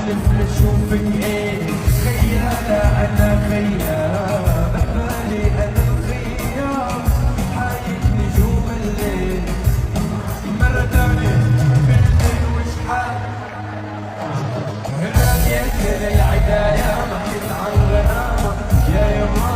احلف لاشوفك ايه خيالة انا خيال ببالي انا الخيال حايد نجوم الليل مرة تانية بالليل وشحال هنا يا العداية ما كنت عن غرامة يا يما